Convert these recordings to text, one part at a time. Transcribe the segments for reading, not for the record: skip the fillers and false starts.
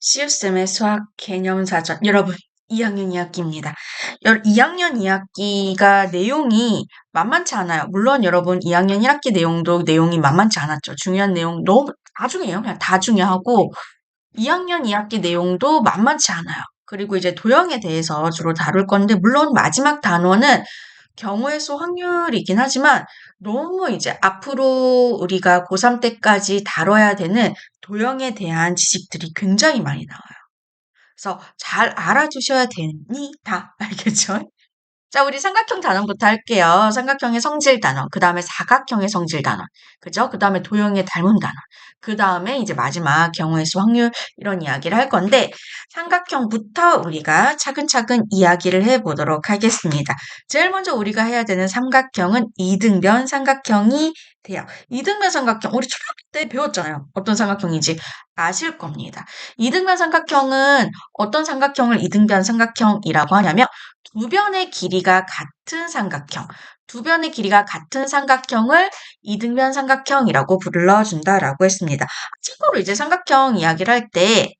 시우쌤의 수학 개념사전. 여러분, 2학년 2학기입니다. 2학년 2학기가 내용이 만만치 않아요. 물론 여러분, 2학년 1학기 내용도 내용이 만만치 않았죠. 중요한 내용 너무 다 중요해요. 그냥 다 중요하고, 2학년 2학기 내용도 만만치 않아요. 그리고 이제 도형에 대해서 주로 다룰 건데, 물론 마지막 단원은 경우의 수 확률이긴 하지만 너무 이제 앞으로 우리가 고3 때까지 다뤄야 되는 도형에 대한 지식들이 굉장히 많이 나와요. 그래서 잘 알아두셔야 됩니다. 알겠죠? 자, 우리 삼각형 단원부터 할게요. 삼각형의 성질 단원, 그 다음에 사각형의 성질 단원, 그죠? 그 다음에 도형의 닮은 단원, 그 다음에 이제 마지막 경우의 수 확률 이런 이야기를 할 건데 삼각형부터 우리가 차근차근 이야기를 해보도록 하겠습니다. 제일 먼저 우리가 해야 되는 삼각형은 이등변 삼각형이 돼요. 이등변 삼각형 우리 초등학교 때 배웠잖아요. 어떤 삼각형인지 아실 겁니다. 이등변 삼각형은 어떤 삼각형을 이등변 삼각형이라고 하냐면 두 변의 길이가 같은 삼각형, 두 변의 길이가 같은 삼각형을 이등변 삼각형이라고 불러준다라고 했습니다. 참고로 이제 삼각형 이야기를 할 때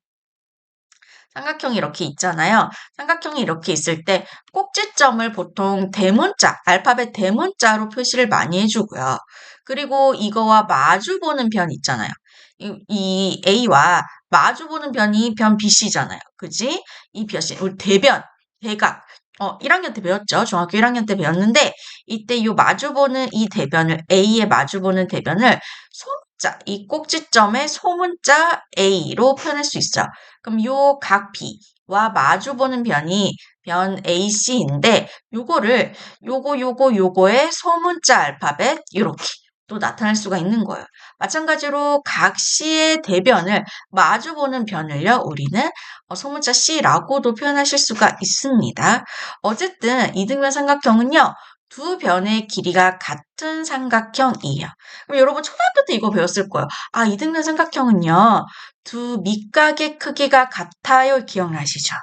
삼각형이 이렇게 있잖아요. 삼각형이 이렇게 있을 때 꼭지점을 보통 대문자, 알파벳 대문자로 표시를 많이 해주고요. 그리고 이거와 마주보는 변 있잖아요. 이 A와 마주보는 변이 변 BC잖아요. 그지? 이 변이 우리 대변, 대각. 1학년 때 배웠죠. 중학교 1학년 때 배웠는데 이때 요 마주보는 이 대변을 A에 마주보는 대변을 소문자, 이 꼭지점의 소문자 A로 표현할 수 있어요. 그럼 요 각 B와 마주보는 변이 변 AC인데 요거를 요거의 소문자 알파벳 이렇게 또 나타낼 수가 있는 거예요. 마찬가지로 각 C의 대변을 마주보는 변을요 우리는 소문자 C라고도 표현하실 수가 있습니다. 어쨌든 이등변 삼각형은요 두 변의 길이가 같은 삼각형이에요. 그럼 여러분 초등학교 때 이거 배웠을 거예요. 아, 이등변 삼각형은요 두 밑각의 크기가 같아요. 기억나시죠?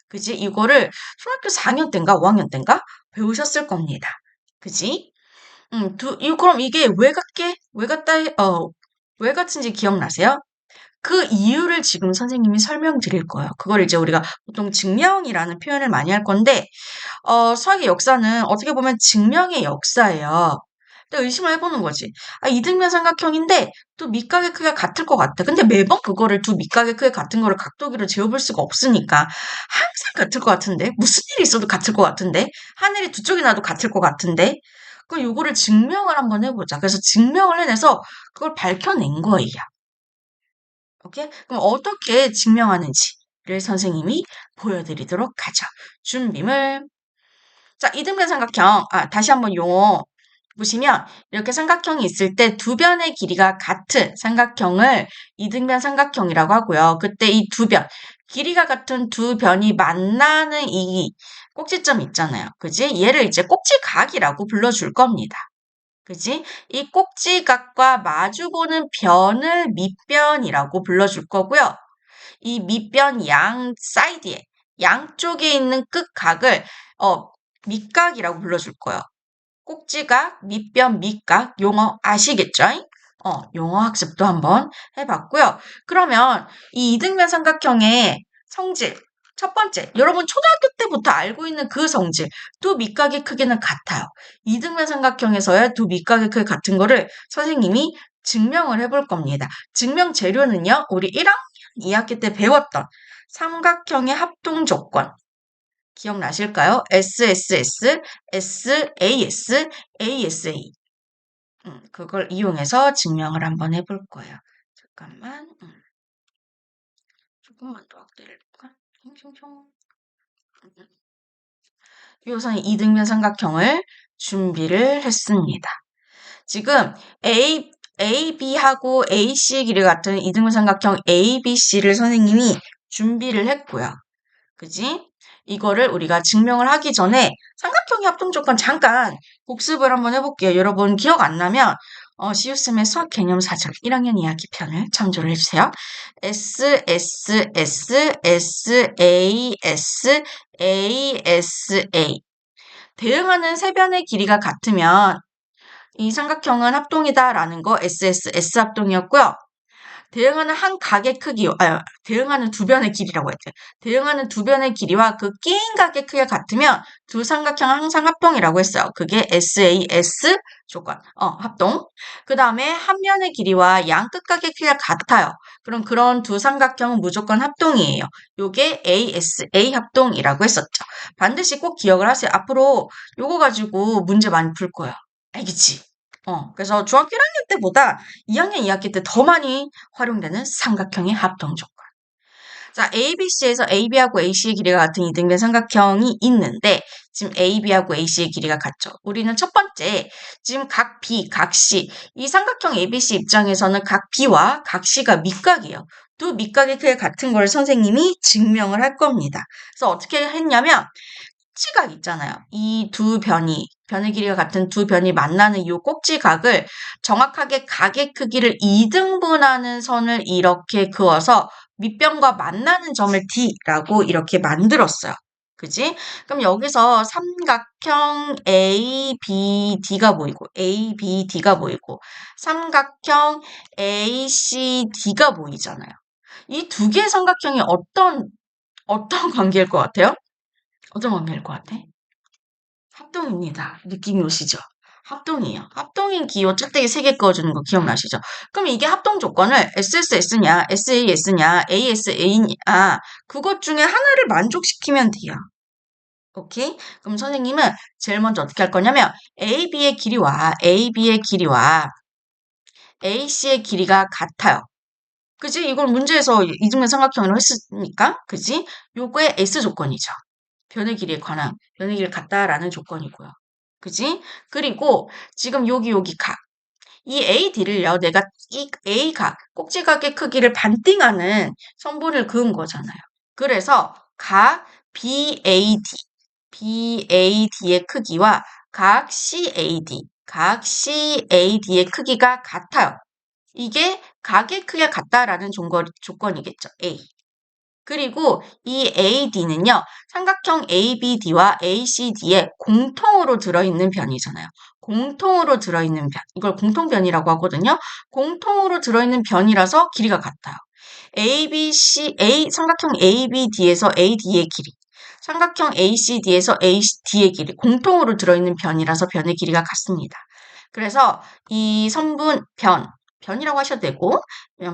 그지? 이거를 초등학교 4학년 때인가 5학년 때인가 배우셨을 겁니다. 그지? 그럼 이게 왜 같은지 기억나세요? 그 이유를 지금 선생님이 설명드릴 거예요. 그걸 이제 우리가 보통 증명이라는 표현을 많이 할 건데, 수학의 역사는 어떻게 보면 증명의 역사예요. 또 의심을 해보는 거지. 아, 이등변 삼각형인데 또 밑각의 크기가 같을 것 같아. 근데 매번 그거를 두 밑각의 크기 같은 거를 각도기로 재어볼 수가 없으니까 항상 같을 것 같은데 무슨 일이 있어도 같을 것 같은데 하늘이 두 쪽이 나도 같을 것 같은데 그럼 요거를 증명을 한번 해보자. 그래서 증명을 해내서 그걸 밝혀낸 거예요. 오케이? 그럼 어떻게 증명하는지를 선생님이 보여드리도록 하죠. 준비물. 자, 이등변 삼각형. 다시 한번 용어 보시면 이렇게 삼각형이 있을 때 두 변의 길이가 같은 삼각형을 이등변 삼각형이라고 하고요. 그때 이 두 변, 길이가 같은 두 변이 만나는 이 꼭지점 있잖아요. 그지? 얘를 이제 꼭지각이라고 불러줄 겁니다. 그지? 이 꼭지각과 마주보는 변을 밑변이라고 불러줄 거고요. 이 밑변 양 사이드에 양쪽에 있는 끝각을 밑각이라고 불러줄 거예요. 꼭지각, 밑변, 밑각 용어 아시겠죠? 용어 학습도 한번 해봤고요. 그러면 이 이등변 삼각형의 성질 첫 번째, 여러분 초등학교 때부터 알고 있는 그 성질 두 밑각의 크기는 같아요. 이등변 삼각형에서의 두 밑각의 크기 같은 거를 선생님이 증명을 해볼 겁니다. 증명 재료는요. 우리 1학년 2학기 때 배웠던 삼각형의 합동 조건 기억나실까요? SSS, SAS, ASA. 그걸 이용해서 증명을 한번 해볼 거예요. 잠깐만. 조금만 더 확대를 해볼까? 숑숑숑. 이 우선 이등변 삼각형을 준비를 했습니다. 지금 AB하고 AC 길이 같은 이등변 삼각형 ABC를 선생님이 준비를 했고요. 그지? 이거를 우리가 증명을 하기 전에 삼각형의 합동조건 잠깐 복습을 한번 해볼게요. 여러분 기억 안 나면 시우쌤의 수학 개념 사전 1학년 이야기 편을 참조를 해주세요. S, S, S, S, A, S, A, S, A. 대응하는 세 변의 길이가 같으면 이 삼각형은 합동이다라는 거 SS, S 합동이었고요. 대응하는 한 각의 크기, 대응하는 두 변의 길이라고 했죠. 대응하는 두 변의 길이와 그 끼인 각의 크기가 같으면 두 삼각형은 항상 합동이라고 했어요. 그게 SAS 조건, 합동. 그 다음에 한 변의 길이와 양 끝각의 크기가 같아요. 그럼 그런 두 삼각형은 무조건 합동이에요. 요게 ASA 합동이라고 했었죠. 반드시 꼭 기억을 하세요. 앞으로 요거 가지고 문제 많이 풀 거예요. 알겠지? 그래서 중학교 1학년 때보다 2학년 2학기 때 더 많이 활용되는 삼각형의 합동 조건. 자, ABC에서 AB하고 AC의 길이가 같은 이등변 삼각형이 있는데 지금 AB하고 AC의 길이가 같죠. 우리는 첫 번째 지금 각 B, 각 C 이 삼각형 ABC 입장에서는 각 B와 각 C가 밑각이에요. 두 밑각의 크기가 같은 걸 선생님이 증명을 할 겁니다. 그래서 어떻게 했냐면 꼭지각 있잖아요. 이 두 변의 길이가 같은 두 변이 만나는 이 꼭지각을 정확하게 각의 크기를 2등분하는 선을 이렇게 그어서 밑변과 만나는 점을 D라고 이렇게 만들었어요. 그지? 그럼 여기서 삼각형 ABD가 보이고, ABD가 보이고, 삼각형 ACD가 보이잖아요. 이 두 개의 삼각형이 어떤 관계일 것 같아요? 어떤 관계일 것 같아? 합동입니다. 느낌이 오시죠? 합동이에요. 합동인 기호 짝대기 3개 그어주는 거 기억나시죠? 그럼 이게 합동 조건을 SSS냐, SAS냐, ASA냐, 그것 중에 하나를 만족시키면 돼요. 오케이? 그럼 선생님은 제일 먼저 어떻게 할 거냐면 AB의 길이와 AC의 길이가 같아요. 그지? 이걸 문제에서 이중면 삼각형으로 했으니까, 그지? 요거의 S 조건이죠. 변의 길이에 관한, 변의 길이 같다라는 조건이고요. 그지? 그리고 지금 여기 각. 이 AD를요, 내가 이 A각, 꼭지각의 크기를 반띵하는 선분을 그은 거잖아요. 그래서 각 BAD의 크기와 각 CAD의 크기가 같아요. 이게 각의 크기가 같다라는 조건이겠죠. A. 그리고 이 AD는요, 삼각형 ABD와 ACD에 공통으로 들어있는 변이잖아요. 공통으로 들어있는 변. 이걸 공통변이라고 하거든요. 공통으로 들어있는 변이라서 길이가 같아요. 삼각형 ABD에서 AD의 길이. 삼각형 ACD에서 ACD의 길이. 공통으로 들어있는 변이라서 변의 길이가 같습니다. 그래서 이 변이라고 하셔도 되고,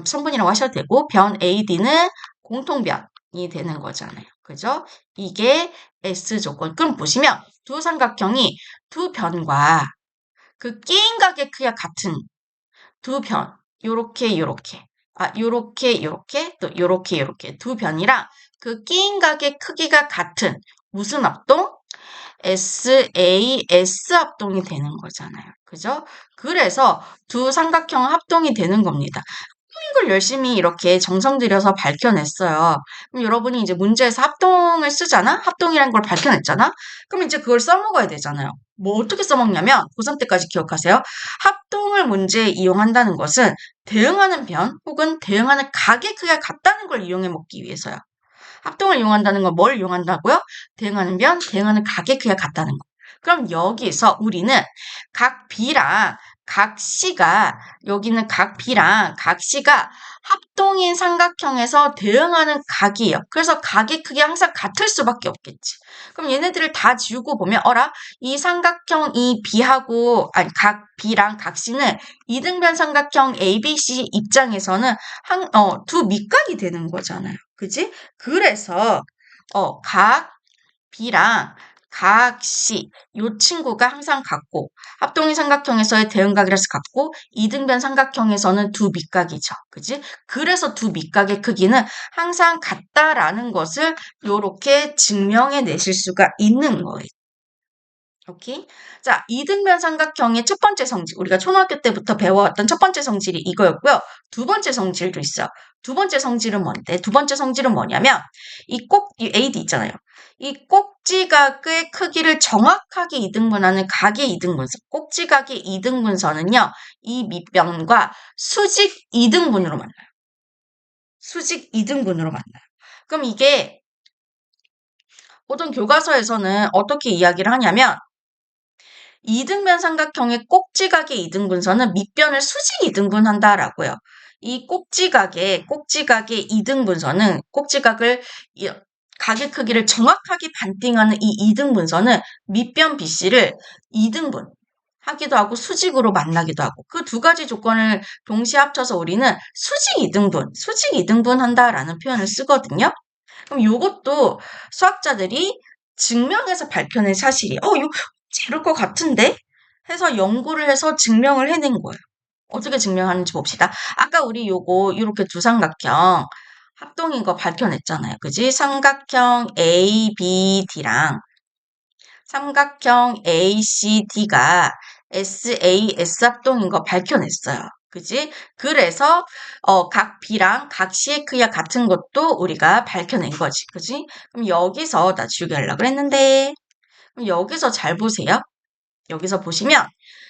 선분이라고 하셔도 되고, 변 AD는 공통변이 되는 거잖아요. 그죠? 이게 S 조건. 그럼 보시면 두 삼각형이 두 변과 그 끼인 각의 크기가 같은 두 변, 요렇게, 또 요렇게 두 변이랑 그 끼인 각의 크기가 같은 무슨 합동? SAS 합동이 되는 거잖아요. 그죠? 그래서 두 삼각형 합동이 되는 겁니다. 걸 열심히 이렇게 정성 들여서 밝혀냈어요. 그럼 여러분이 이제 문제에서 합동을 쓰잖아? 합동이라는 걸 밝혀냈잖아? 그럼 이제 그걸 써먹어야 되잖아요. 뭐 어떻게 써먹냐면 고3 때까지 기억하세요. 합동을 문제에 이용한다는 것은 대응하는 변 혹은 대응하는 각의 크기가 같다는 걸 이용해 먹기 위해서요. 합동을 이용한다는 건 뭘 이용한다고요? 대응하는 변, 대응하는 각의 크기가 같다는 거. 그럼 여기서 우리는 각 B랑 각 C가 여기는 각 B랑 각 C가 합동인 삼각형에서 대응하는 각이에요. 그래서 각의 크기가 항상 같을 수밖에 없겠지. 그럼 얘네들을 다 지우고 보면 이 삼각형 이 B하고 각 B랑 각 C는 이등변 삼각형 ABC 입장에서는 두 밑각이 되는 거잖아요. 그지? 그래서 각 B랑 각 C 요 친구가 항상 같고 합동인 삼각형에서의 대응각이라서 같고 이등변 삼각형에서는 두 밑각이죠. 그지? 그래서 두 밑각의 크기는 항상 같다라는 것을 요렇게 증명해 내실 수가 있는 거예요. 오케이? 자, 이등변 삼각형의 첫 번째 성질. 우리가 초등학교 때부터 배워왔던 첫 번째 성질이 이거였고요. 두 번째 성질도 있어요. 두 번째 성질은 뭔데? 두 번째 성질은 뭐냐면, 이 AD 있잖아요. 이 꼭지각의 크기를 정확하게 이등분하는 각의 이등분선. 꼭지각의 이등분선은요, 이 밑변과 수직 이등분으로 만나요. 수직 이등분으로 만나요. 그럼 이게 보통 교과서에서는 어떻게 이야기를 하냐면, 이등변 삼각형의 꼭지각의 이등분선은 밑변을 수직 이등분한다라고요. 이 꼭지각의 이등분선은 꼭지각을 각의 크기를 정확하게 반띵하는 이 이등분선은 밑변 BC를 이등분 하기도 하고 수직으로 만나기도 하고 그 두 가지 조건을 동시에 합쳐서 우리는 수직 이등분 한다라는 표현을 쓰거든요. 그럼 요것도 수학자들이 증명해서 밝혀낸 사실이에요. 이거 이럴 것 같은데? 해서 연구를 해서 증명을 해낸 거예요. 어떻게 증명하는지 봅시다. 아까 우리 요거 이렇게 두 삼각형 합동인 거 밝혀냈잖아요. 그지? 삼각형 ABD랑 삼각형 ACD가 SAS 합동인 거 밝혀냈어요. 그지? 그래서 각 B랑 각 C의 크기가 같은 것도 우리가 밝혀낸 거지. 그지? 그럼 여기서 나 지우개 하려고 그랬는데 그럼 여기서 잘 보세요. 여기서 보시면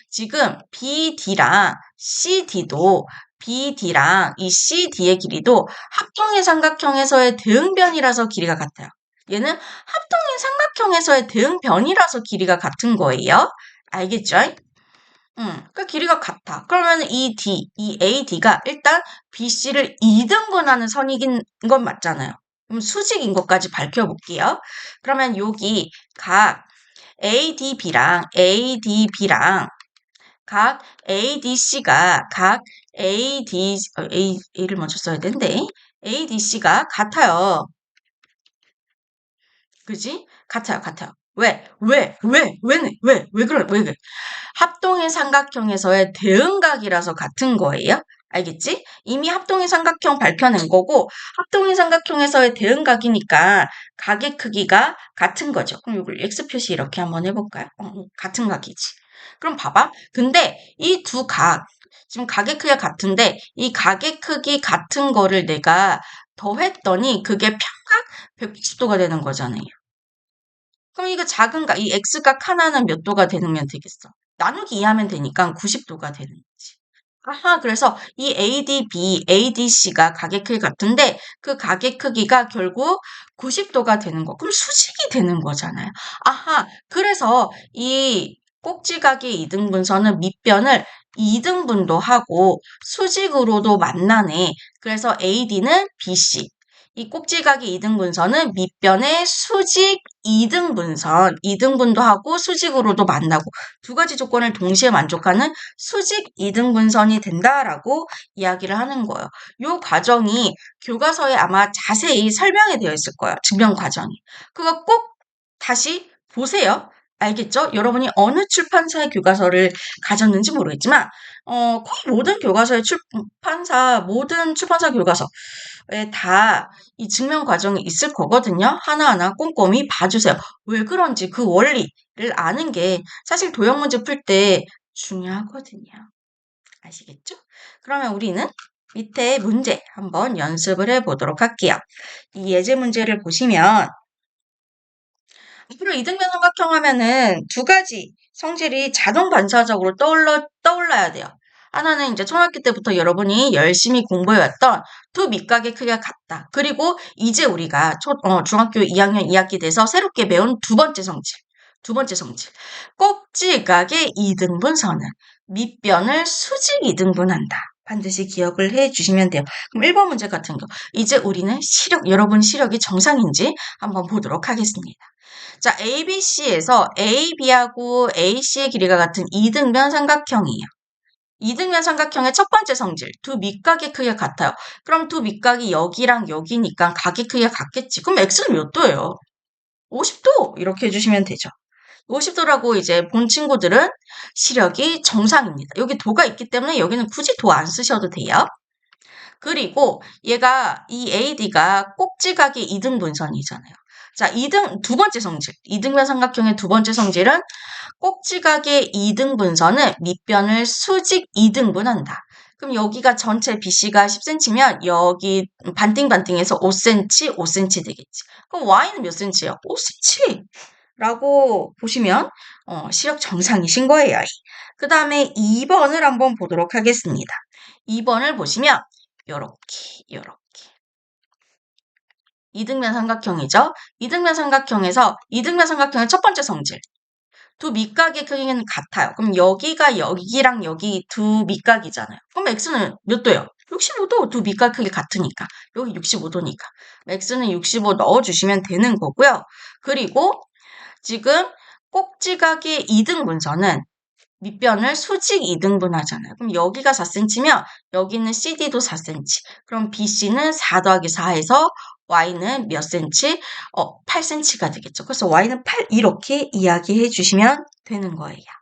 지금 BD랑 CD도 BD랑 이 CD의 길이도 합동의 삼각형에서의 대응변이라서 길이가 같아요. 얘는 합동의 삼각형에서의 대응변이라서 길이가 같은 거예요. 알겠죠? 그 길이가 같아. 그러면 이 AD가 일단 BC를 2등분하는 선이긴 건 맞잖아요. 그럼 수직인 것까지 밝혀볼게요. 그러면 여기 각 ADB랑 각 ADC가 각 A를 먼저 써야 되는데 ADC가 같아요. 그지? 같아요. 왜 그래? 합동의 삼각형에서의 대응각이라서 같은 거예요. 알겠지? 이미 합동의 삼각형 밝혀낸 거고 합동의 삼각형에서의 대응각이니까 각의 크기가 같은 거죠. 그럼 이걸 x 표시 이렇게 한번 해볼까요? 같은 각이지. 그럼 봐봐. 근데 이 두 각, 지금 각의 크기가 같은데 이 각의 크기 같은 거를 내가 더했더니 그게 평각 180도가 되는 거잖아요. 그럼 이거 작은 각, 이 x각 하나는 몇 도가 되면 되겠어? 나누기 2하면 되니까 90도가 되는 거지. 아하, 그래서 이 ADB, ADC가 각의 크기 같은데 그 각의 크기가 결국 90도가 되는 거. 그럼 수직이 되는 거잖아요. 아하, 그래서 이 꼭지각의 이등분선은 밑변을 이등분도 하고 수직으로도 만나네. 그래서 AD는 BC. 이 꼭지각의 이등분선은 밑변의 수직 이등분선, 이등분도 하고 수직으로도 만나고 두 가지 조건을 동시에 만족하는 수직 이등분선이 된다라고 이야기를 하는 거예요. 이 과정이 교과서에 아마 자세히 설명이 되어 있을 거예요. 증명 과정이. 그거 꼭 다시 보세요. 알겠죠? 여러분이 어느 출판사의 교과서를 가졌는지 모르겠지만 거의 모든 교과서의 모든 출판사 교과서에 다 이 증명 과정이 있을 거거든요. 하나하나 꼼꼼히 봐주세요. 왜 그런지 그 원리를 아는 게 사실 도형 문제 풀 때 중요하거든요. 아시겠죠? 그러면 우리는 밑에 문제 한번 연습을 해보도록 할게요. 이 예제 문제를 보시면 앞으로 이등변 삼각형 하면은 두 가지 성질이 자동 반사적으로 떠올라야 돼요. 하나는 이제 초등학교 때부터 여러분이 열심히 공부해왔던 두 밑각의 크기가 같다. 그리고 이제 우리가 중학교 2학년 2학기 돼서 새롭게 배운 두 번째 성질. 꼭지각의 이등분선은 밑변을 수직 이등분한다. 반드시 기억을 해 주시면 돼요. 그럼 1번 문제 같은 거. 이제 우리는 여러분 시력이 정상인지 한번 보도록 하겠습니다. 자, ABC에서 AB하고 AC의 길이가 같은 이등변 삼각형이에요. 이등변 삼각형의 첫 번째 성질, 두 밑각의 크기가 같아요. 그럼 두 밑각이 여기랑 여기니까 각의 크기가 같겠지. 그럼 X는 몇 도예요? 50도! 이렇게 해주시면 되죠. 50도라고 이제 본 친구들은 시력이 정상입니다. 여기 도가 있기 때문에 여기는 굳이 도 안 쓰셔도 돼요. 그리고 얘가 이 AD가 꼭지각의 이등분선이잖아요. 자, 두 번째 성질. 이등변 삼각형의 두 번째 성질은 꼭지각의 이등분선은 밑변을 수직 이등분한다. 그럼 여기가 전체 BC가 10cm면 여기 반띵반띵해서 5cm, 5cm 되겠지. 그럼 Y는 몇 cm예요? 5cm. 라고 보시면 시력 정상이신 거예요. 그 다음에 2번을 한번 보도록 하겠습니다. 2번을 보시면 요렇게 이등변 삼각형이죠. 이등변 삼각형의 첫 번째 성질. 두 밑각의 크기는 같아요. 그럼 여기가 여기랑 여기 두 밑각이잖아요. 그럼 x는 몇 도요? 65도 두 밑과 크기 같으니까. 여기 65도니까. x는 65 넣어주시면 되는 거고요. 그리고 지금 꼭지각의 이등분선은 밑변을 수직 이등분 하잖아요. 그럼 여기가 4cm면 여기는 CD도 4cm. 그럼 BC는 4 더하기 4에서 Y는 몇 cm? 8cm가 되겠죠. 그래서 Y는 8 이렇게 이야기해 주시면 되는 거예요.